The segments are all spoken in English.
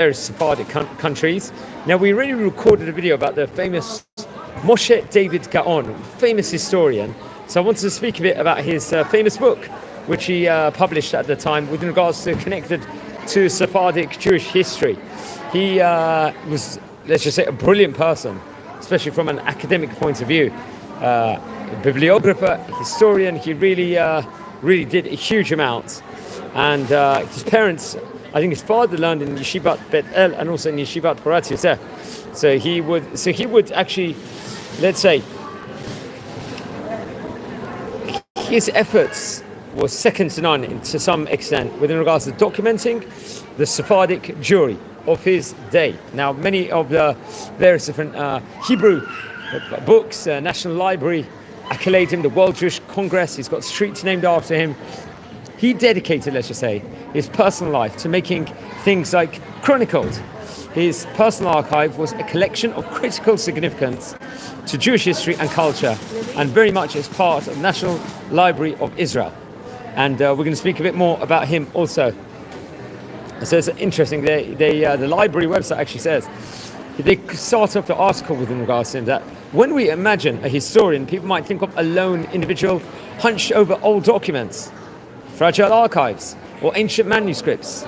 various Sephardic countries. Now, we already recorded a video about the famous Moshe David Gaon, famous historian. So I wanted to speak a bit about his famous book, which he published at the time with regards to connected to Sephardic Jewish history. He was, let's just say, a brilliant person, especially from an academic point of view. Bibliographer, historian, he really did a huge amount. And his parents, I think his father learned in Yeshivat Bet El and also in Yeshivat Porat Yosef. So he would actually, let's say, his efforts were second to none to some extent with regards to documenting the Sephardic Jewry of his day. Now, many of the various different Hebrew books, National Library accolade him, the World Jewish Congress, he's got streets named after him. He dedicated, let's just say, his personal life to making things like chronicled. His personal archive was a collection of critical significance to Jewish history and culture, and very much as part of the National Library of Israel. And we're going to speak a bit more about him also. So it's interesting, the library website actually says, they start off the article with regards to him that when we imagine a historian, people might think of a lone individual hunched over old documents, fragile archives, or ancient manuscripts.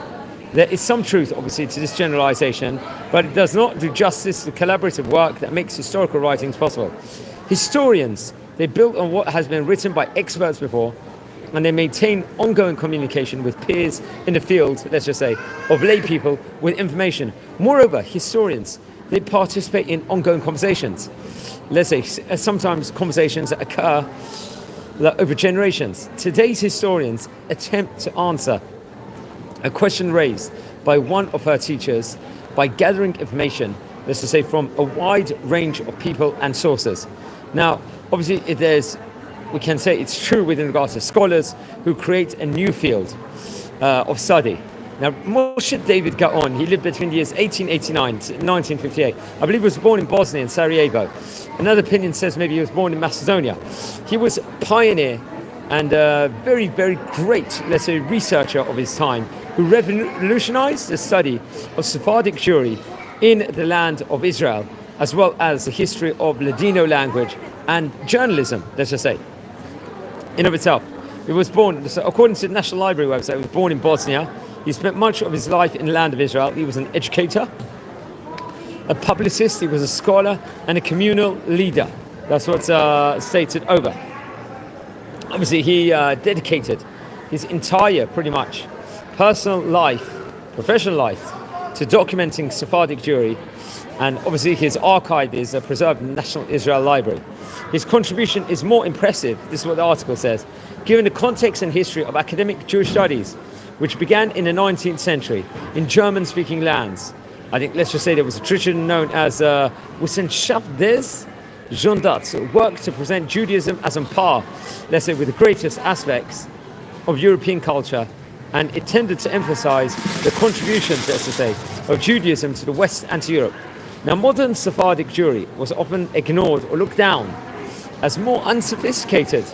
There is some truth, obviously, to this generalization, but it does not do justice to the collaborative work that makes historical writings possible. Historians, they build on what has been written by experts before, and they maintain ongoing communication with peers in the field, let's just say, of lay people with information. Moreover, historians, they participate in ongoing conversations. Let's say, sometimes conversations that occur over generations. Today's historians attempt to answer a question raised by one of her teachers by gathering information, let's just say, from a wide range of people and sources. Now, obviously, we can say it's true with regards to scholars who create a new field of study. Now, Moshe David Gaon, he lived between the years 1889 to 1958. I believe he was born in Bosnia, in Sarajevo. Another opinion says maybe he was born in Macedonia. He was a pioneer and a very, very great, let's say, researcher of his time, who revolutionized the study of Sephardic Jewry in the land of Israel, as well as the history of Ladino language and journalism, let's just say, in of itself. He was born, according to the National Library website, he was born in Bosnia. He spent much of his life in the land of Israel. He was an educator, a publicist, he was a scholar, and a communal leader. That's what's stated over. Obviously, he dedicated his entire, pretty much, personal life, professional life, to documenting Sephardic Jewry, and obviously his archive is preserved in the National Israel Library. His contribution is more impressive, this is what the article says, given the context and history of academic Jewish studies, which began in the 19th century in German-speaking lands. I think, let's just say, there was a tradition known as Wissenschaft des Jahrhunderts, work to present Judaism as on par, let's say, with the greatest aspects of European culture, and it tended to emphasize the contributions, let's just say, of Judaism to the West and to Europe. Now, modern Sephardic Jewry was often ignored or looked down as more unsophisticated.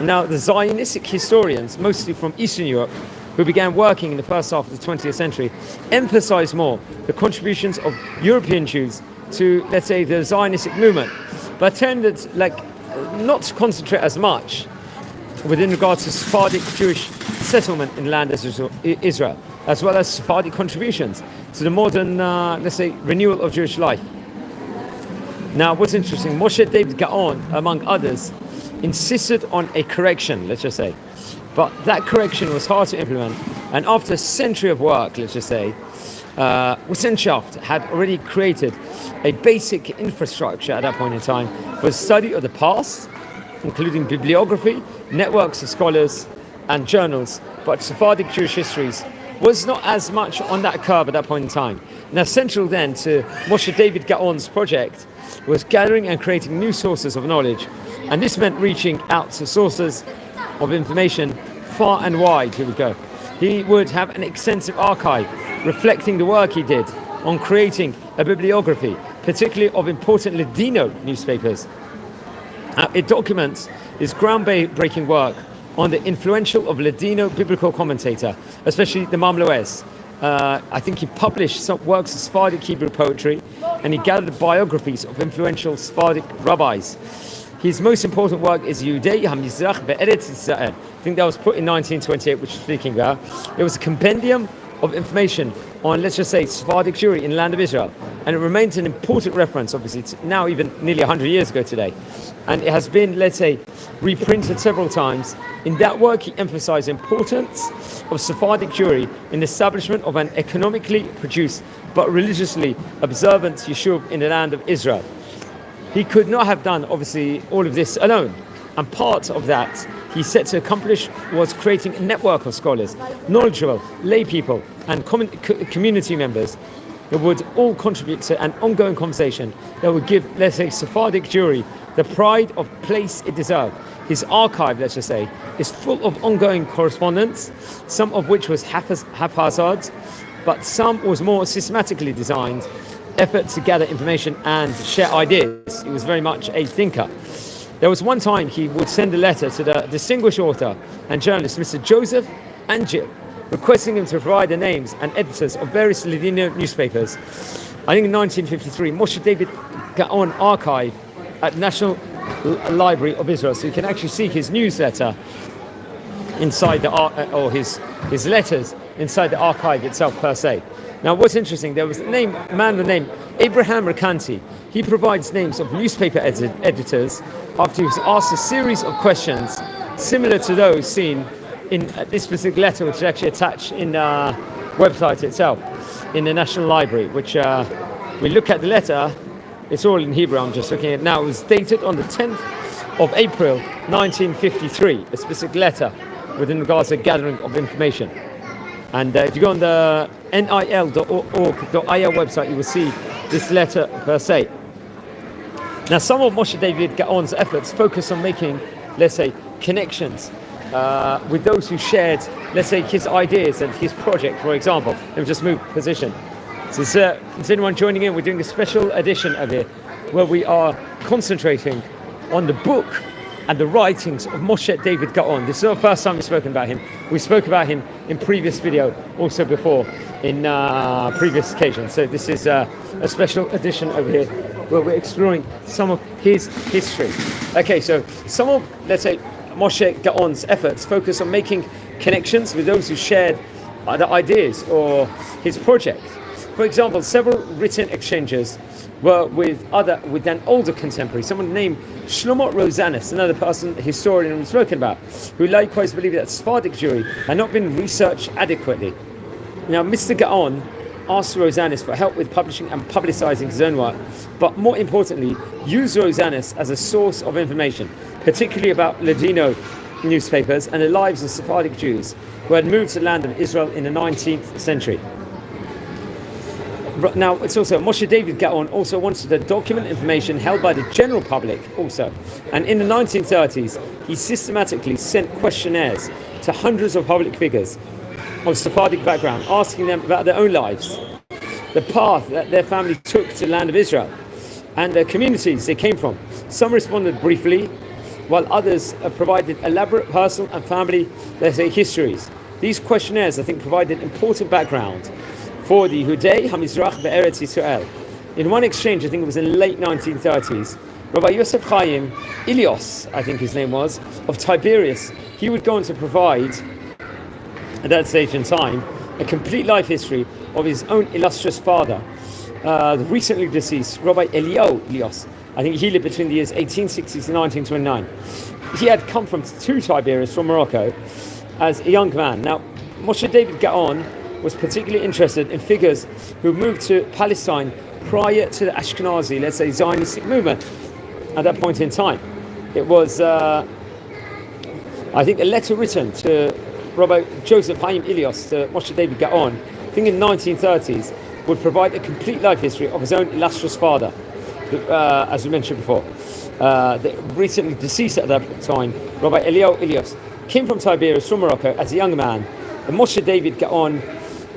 Now, the Zionistic historians, mostly from Eastern Europe, who began working in the first half of the 20th century, emphasized more the contributions of European Jews to, let's say, the Zionistic movement, but tended not to concentrate as much within regards to Sephardic Jewish settlement in the land of Israel, as well as Sephardic contributions to the modern, let's say, renewal of Jewish life. Now, what's interesting, Moshe David Gaon, among others, insisted on a correction, let's just say. But that correction was hard to implement, and after a century of work, let's just say, Wissenschaft had already created a basic infrastructure at that point in time for the study of the past, including bibliography, networks of scholars and journals, but Sephardic Jewish histories was not as much on that curve at that point in time. Now, central then to Moshe David Gaon's project was gathering and creating new sources of knowledge, and this meant reaching out to sources of information far and wide. Here we go. He would have an extensive archive reflecting the work he did on creating a bibliography, particularly of important Ladino newspapers. It documents his groundbreaking work on the influential of Ladino biblical commentator, especially the Mamlues, I think he published some works of Sephardic Hebrew poetry, and he gathered the biographies of influential Sephardic rabbis. His most important work is Yehudi, המזרח, בארץ ישראל. I think that was put in 1928, which we're speaking about. It was a compendium of information on, let's just say, Sephardic Jewry in the land of Israel. And it remains an important reference, obviously. It's now even nearly 100 years ago today. And it has been, let's say, reprinted several times. In that work, he emphasized the importance of Sephardic Jewry in the establishment of an economically produced but religiously observant yeshuv in the land of Israel. He could not have done, obviously, all of this alone. And part of that he set to accomplish was creating a network of scholars, knowledgeable lay people, and community members that would all contribute to an ongoing conversation that would give, let's say, Sephardic Jewry the pride of place it deserved. His archive, let's just say, is full of ongoing correspondence, some of which was haphazard, but some was more systematically designed, effort to gather information and share ideas. He was very much a thinker. There was one time he would send a letter to the distinguished author and journalist, Mr. Joseph Angel, requesting him to provide the names and editors of various Ladino newspapers. I think in 1953, Moshe David Gaon archive at National Library of Israel. So you can actually see his newsletter inside the or his letters inside the archive itself per se. Now, what's interesting, there was a man with the name Abraham Recanti. He provides names of newspaper editors after he was asked a series of questions similar to those seen in this specific letter, which is actually attached in the website itself, in the National Library, which we look at the letter, it's all in Hebrew, I'm just looking at it now. It was dated on the 10th of April, 1953, a specific letter within regards to gathering of information. And if you go on the nil.org.il website, you will see this letter per se. Now, some of Moshe David Gaon's efforts focus on making, let's say, connections with those who shared, let's say, his ideas and his project, for example. Let me just move position. So, is anyone joining in? We're doing a special edition of it where we are concentrating on the book and the writings of Moshe David Gaon. This is not the first time we've spoken about him. We spoke about him in previous video, also before, in previous occasions. So this is a special edition over here where we're exploring some of his history. Okay, so some of, let's say, Moshe Gaon's efforts focus on making connections with those who shared the ideas or his project. For example, several written exchanges were with an older contemporary, someone named Shlomo Rosanes, another person, a historian we've spoken about, who likewise believed that Sephardic Jewry had not been researched adequately. Now, Mr. Gaon asked Rosanes for help with publishing and publicizing his own work, but more importantly, used Rosanes as a source of information, particularly about Ladino newspapers and the lives of Sephardic Jews who had moved to the land of Israel in the 19th century. Now, it's also, Moshe David Gaon also wanted to document information held by the general public also. And in the 1930s, he systematically sent questionnaires to hundreds of public figures of Sephardic background, asking them about their own lives, the path that their family took to the land of Israel, and the communities they came from. Some responded briefly, while others provided elaborate personal and family, let's say, histories. These questionnaires, I think, provided important background for the Yehudi, המזרח, בארץ ישראל. In one exchange, I think it was in the late 1930s, Rabbi Yosef Chaim Ilios, I think his name was, of Tiberias, he would go on to provide, at that stage in time, a complete life history of his own illustrious father, the recently deceased Rabbi Eliyahu Ilios. I think he lived between the years 1860 to 1929. He had come from Tiberias, from Morocco, as a young man. Now, Moshe David Gaon was particularly interested in figures who moved to Palestine prior to the Ashkenazi, let's say, Zionistic movement at that point in time. It was, I think, a letter written to Rabbi Joseph Chaim Ilios, to Moshe David Gaon, I think in the 1930s, would provide a complete life history of his own illustrious father, as we mentioned before. The recently deceased at that time, Rabbi Eliyahu Ilios, came from Tiberias, from Morocco, as a young man. The Moshe David Gaon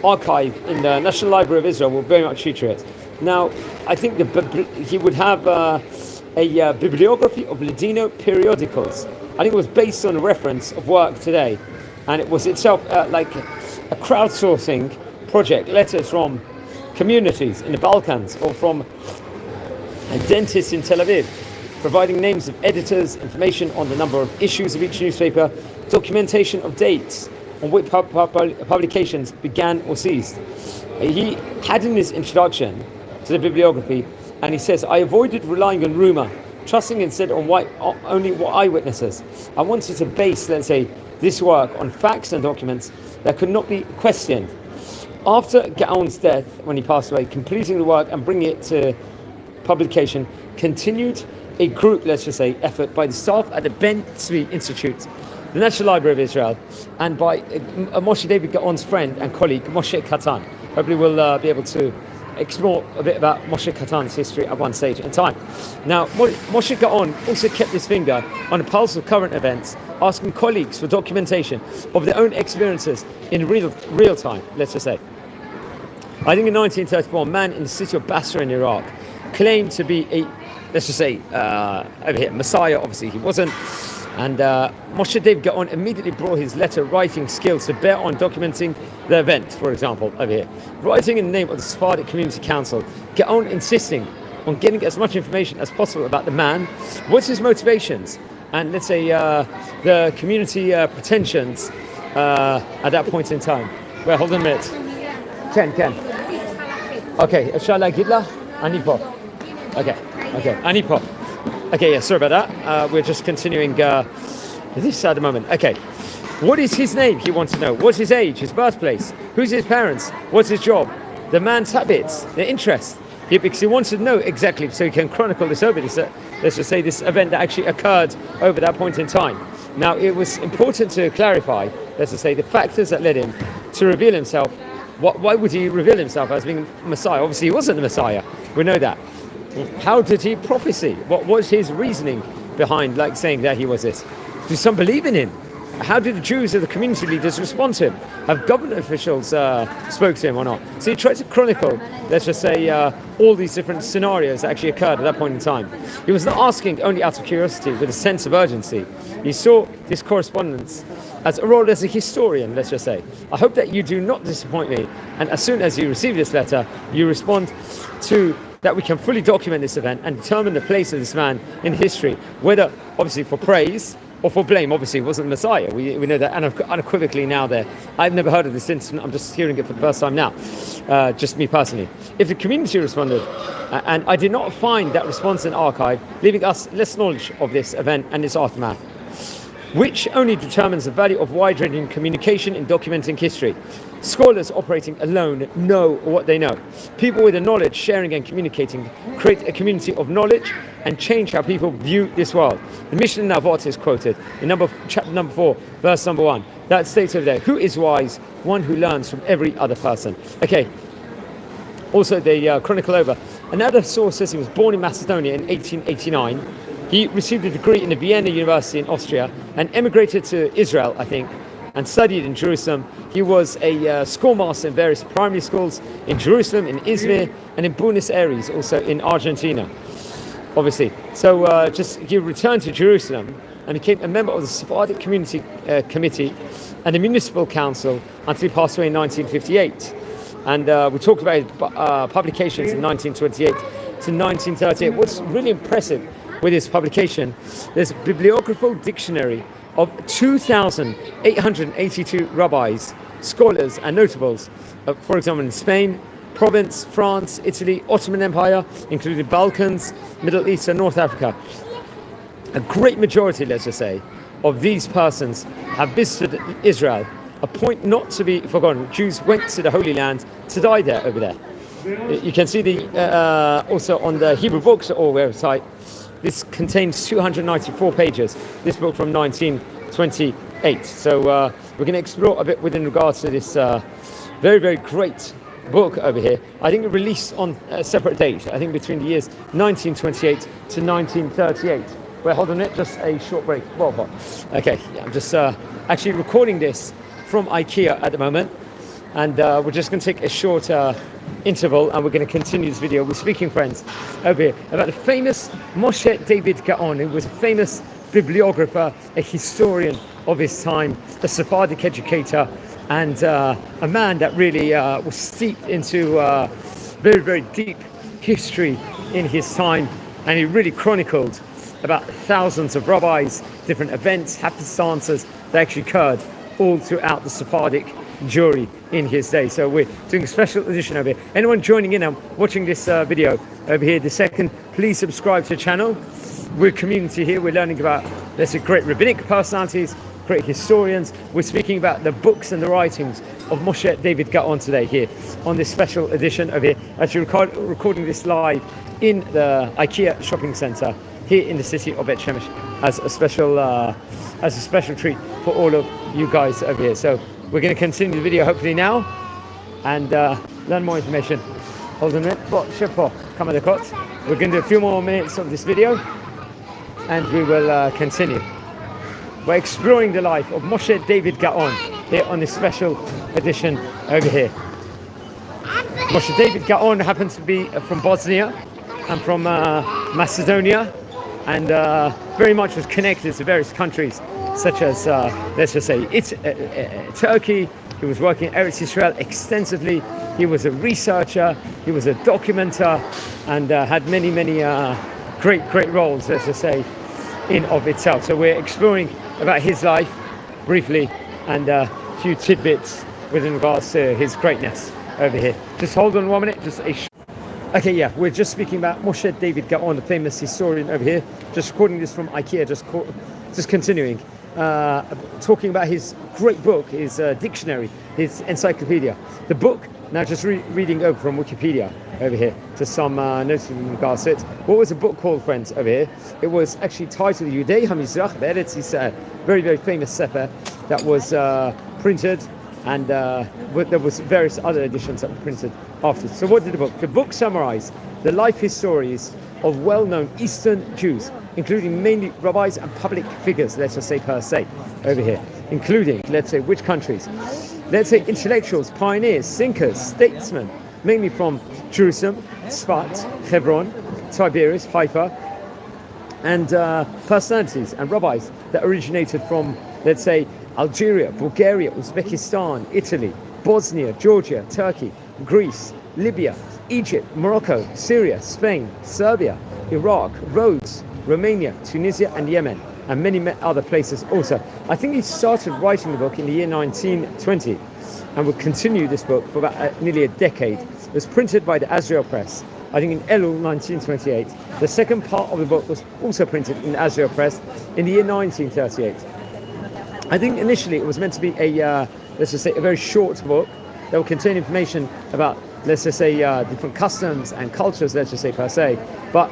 archive in the National Library of Israel will very much feature it. Now, I think he would have a bibliography of Ladino periodicals. I think it was based on a reference of work today, and it was itself like a crowdsourcing project, letters from communities in the Balkans or from a dentist in Tel Aviv, providing names of editors, information on the number of issues of each newspaper, documentation of dates on which publications began or ceased. He had in his introduction to the bibliography, and he says, I avoided relying on rumour, trusting instead on only eyewitnesses. I wanted to base, let's say, this work on facts and documents that could not be questioned. After Gaon's death, when he passed away, completing the work and bringing it to publication continued a group, let's just say, effort by the staff at the Ben Tzvi Institute, the National Library of Israel, and by Moshe David Gaon's friend and colleague, Moshe Katan. Hopefully we'll be able to explore a bit about Moshe Katan's history at one stage in time. Now, Moshe Gaon also kept his finger on the pulse of current events, asking colleagues for documentation of their own experiences in real time, let's just say. I think in 1934, a man in the city of Basra in Iraq claimed to be a, let's just say, over here, Messiah. Obviously he wasn't. And Moshe David Gaon immediately brought his letter writing skills to bear on documenting the event, for example, over here. Writing in the name of the Sephardic Community Council, Gaon insisting on getting as much information as possible about the man, what's his motivations, and let's say the community pretensions at that point in time. Well, hold on a minute. Ken. Okay, אפשר להגיד לה? אני פה. Okay, אני פה. Okay, yeah, sorry about that. We're just continuing this at the moment. Okay, what is his name? He wants to know. What's his age, his birthplace? Who's his parents? What's his job? The man's habits, their interests. Because he wants to know exactly, so he can chronicle this over this, let's just say, this event that actually occurred over that point in time. Now, it was important to clarify, let's just say, the factors that led him to reveal himself. Why would he reveal himself as being Messiah? Obviously, he wasn't the Messiah. We know that. How did he prophesy? What was his reasoning behind, like, saying that he was this? Do some believe in him? How did the Jews or the community leaders respond to him? Have government officials spoke to him or not? So he tried to chronicle, let's just say, all these different scenarios that actually occurred at that point in time. He was not asking only out of curiosity, with a sense of urgency. He saw this correspondence as a role as a historian, let's just say. I hope that you do not disappoint me, and as soon as you receive this letter, you respond to that we can fully document this event and determine the place of this man in history, whether obviously for praise or for blame. Obviously he wasn't the Messiah, we know that unequivocally now there. I've never heard of this incident, I'm just hearing it for the first time now, just me personally. If the community responded, and I did not find that response in archive, leaving us less knowledge of this event and its aftermath, which only determines the value of wide-ranging communication in documenting history. Scholars operating alone know what they know. People with the knowledge, sharing and communicating, create a community of knowledge and change how people view this world. The Mishnah Navot is quoted in chapter number 4, verse number 1. That states over there, who is wise? One who learns from every other person. Okay, also they chronicle over. Another source says he was born in Macedonia in 1889. He received a degree in the Vienna University in Austria and emigrated to Israel, I think, and studied in Jerusalem. He was a schoolmaster in various primary schools in Jerusalem, in Izmir, and in Buenos Aires, also in Argentina, obviously. So he returned to Jerusalem and became a member of the Sephardic Community Committee and the Municipal Council until he passed away in 1958. And we talked about his publications in 1928 to 1938. What's really impressive with his publication, there's a bibliographical dictionary of 2,882 rabbis, scholars and notables, for example in Spain, Provence, France, Italy, Ottoman Empire, including Balkans, Middle East and North Africa. A great majority, let's just say, of these persons have visited Israel, a point not to be forgotten. Jews went to the Holy Land to die there, over there. You can see the also on the Hebrew Books or website. This contains 294 pages, this book from 1928. So we're going to explore a bit within regards to this very, very great book over here. I think it released on a separate date, I think between the years 1928 to 1938. Well, hold on a minute, just a short break. Well, okay, yeah, I'm just actually recording this from IKEA at the moment. And we're just going to take a short interval and we're going to continue this video. We're speaking, friends, over here about the famous Moshe David Gaon, who was a famous bibliographer, a historian of his time, a Sephardic educator, and a man that really was steeped into very, very deep history in his time, and he really chronicled about thousands of rabbis, different events, happenstances that actually occurred all throughout the Sephardic Jewry in his day. So we're doing a special edition over here. Anyone joining in and watching this video over here, the second, please subscribe to the channel. We're a community here. We're learning about, let's say, great rabbinic personalities, great historians. We're speaking about the books and the writings of Moshe David Gaon today here on this special edition over here. Actually recording this live in the IKEA shopping centre here in the city of Bet Shemesh as a special treat for all of you guys over here. So we're going to continue the video hopefully now and learn more information. Hold on a minute. We're going to do a few more minutes of this video and we will continue. We're exploring the life of Moshe David Gaon here on this special edition over here. Moshe David Gaon happens to be from Bosnia and from Macedonia, and very much was connected to various countries such as, let's just say, Turkey. He was working in Eretz Israel extensively. He was a researcher, he was a documenter, and had many great roles, let's just say, in of itself. So we're exploring about his life briefly and a few tidbits with regards to his greatness over here. Just hold on 1 minute. Okay, yeah, we're just speaking about Moshe David Gaon, the famous historian over here. Just recording this from IKEA, just continuing. Talking about his great book, his dictionary, his encyclopedia. The book, now just reading over from Wikipedia over here, to some notes in regards to it. What was the book called, friends, over here? It was actually titled Yehudi, המזרח, בארץ, Israel. Very famous sefer that was printed, and there was various other editions that were printed after. So what did the book? The book summarized the life histories of well-known Eastern Jews, including mainly rabbis and public figures, let's just say per se, over here, including, let's say, which countries? Let's say intellectuals, pioneers, thinkers, statesmen, mainly from Jerusalem, Tzfat, Hebron, Tiberias, Haifa, and personalities and rabbis that originated from, let's say, Algeria, Bulgaria, Uzbekistan, Italy, Bosnia, Georgia, Turkey, Greece, Libya, Egypt, Morocco, Syria, Spain, Serbia, Iraq, Rhodes, Romania, Tunisia, and Yemen, and many other places also. I think he started writing the book in the year 1920 and will continue this book for about nearly a decade. It was printed by the Azrael Press, I think in Elul 1928. The second part of the book was also printed in the Azrael Press in the year 1938. I think initially it was meant to be a, let's just say, a very short book that will contain information about, let's just say, different customs and cultures, let's just say, per se. But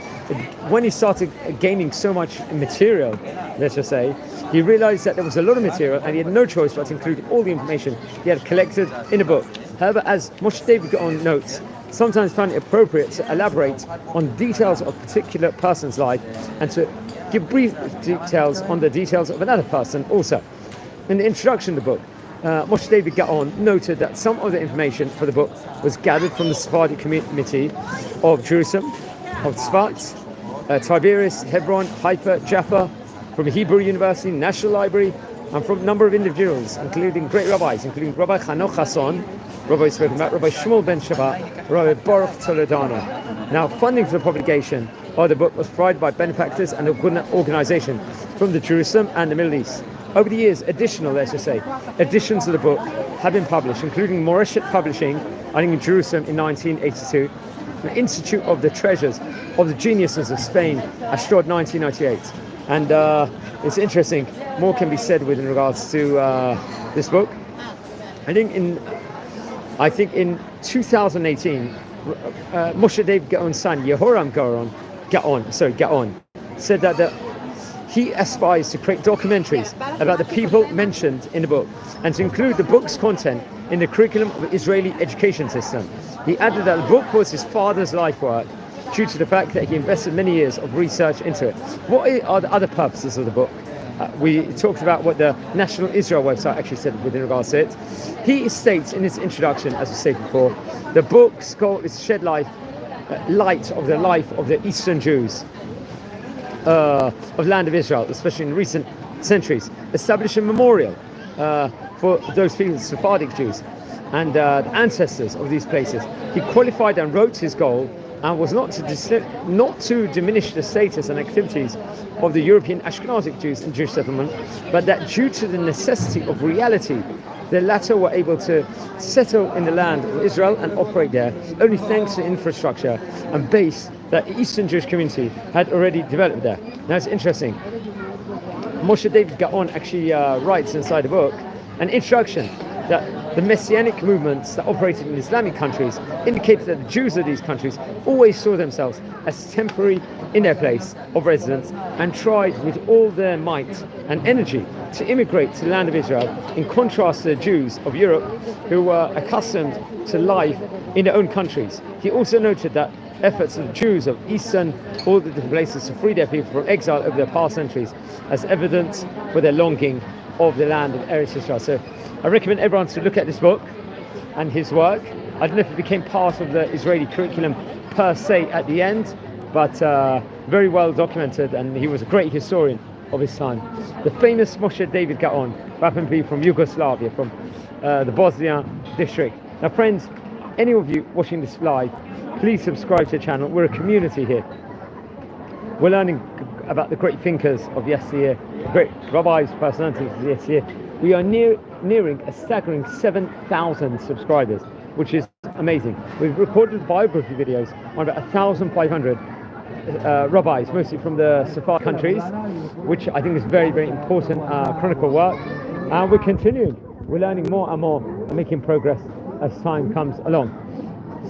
when he started gaining so much material, let's just say, he realized that there was a lot of material and he had no choice but to include all the information he had collected in a book. However, as Moshe David Gaon notes, sometimes found it appropriate to elaborate on details of a particular person's life and to give brief details on the details of another person also. In the introduction of the book, Moshe David Gaon noted that some of the information for the book was gathered from the Sephardi community of Jerusalem, of Tzfat, Tiberias, Hebron, Haifa, Jaffa, from Hebrew University, National Library, and from a number of individuals, including great rabbis, including Rabbi Hanoch Hasson, Rabbi spoken about, Rabbi Shmuel ben Shabbat, Rabbi Baruch Toledano. Now, funding for the publication of the book was provided by benefactors and organization from the Jerusalem and the Middle East. Over the years, additional, let's just say, editions of the book have been published, including Moreshet Publishing, I think in Jerusalem in 1982, the Institute of the Treasures of the Geniuses of Spain, Ashdod 1998. And it's interesting, more can be said with in regards to this book. I think in 2018, Moshe David Gaon's son, Yehoram Gaon, said that he aspires to create documentaries about the people mentioned in the book and to include the book's content in the curriculum of the Israeli education system. He added that the book was his father's life work due to the fact that he invested many years of research into it. What are the other purposes of the book? We talked about what the National Israel website actually said with regards to it. He states in his introduction, as we said before, the book's goal is to shed light of the life of the Eastern Jews of the land of Israel, especially in recent centuries, establish a memorial for those people, Sephardic Jews, and the ancestors of these places. He qualified and wrote his goal, and was not to diminish the status and activities of the European Ashkenazic Jews in Jewish settlement, but that due to the necessity of reality, the latter were able to settle in the land of Israel and operate there only thanks to infrastructure and base that the Eastern Jewish community had already developed there. Now it's interesting. Moshe David Gaon actually writes inside the book an introduction that the Messianic movements that operated in Islamic countries indicated that the Jews of these countries always saw themselves as temporary in their place of residence and tried with all their might and energy to immigrate to the land of Israel, in contrast to the Jews of Europe who were accustomed to life in their own countries. He also noted that efforts of the Jews of Eastern, all the different places, to free their people from exile over the past centuries as evidence for their longing of the land of Eretz Israel. So I recommend everyone to look at this book and his work. I don't know if it became part of the Israeli curriculum per se at the end, but very well documented, and he was a great historian of his time. The famous Moshe David Gaon, who happened to be from Yugoslavia, from the Bosnia district. Now friends, any of you watching this live, please subscribe to the channel. We're a community here. We're learning about the great thinkers of yesteryear, great rabbis, personalities of yesteryear. We are nearing a staggering 7,000 subscribers, which is amazing. We've recorded biography videos on about 1,500 rabbis, mostly from the Sephardic countries, which I think is very, very important chronicle work. And we're continuing. We're learning more and more and making progress as time comes along.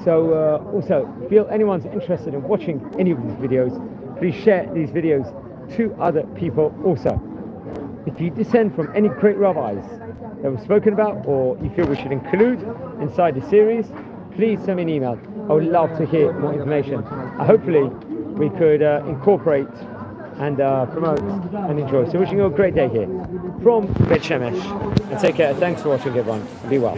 So also, if anyone's interested in watching any of these videos, please share these videos to other people also. If you descend from any great rabbis that we've spoken about, or you feel we should include inside the series, please send me an email. I would love to hear more information. Hopefully we could incorporate and promote and enjoy. So wishing you a great day here from Bet Shemesh, and take care. Thanks for watching everyone. Be well.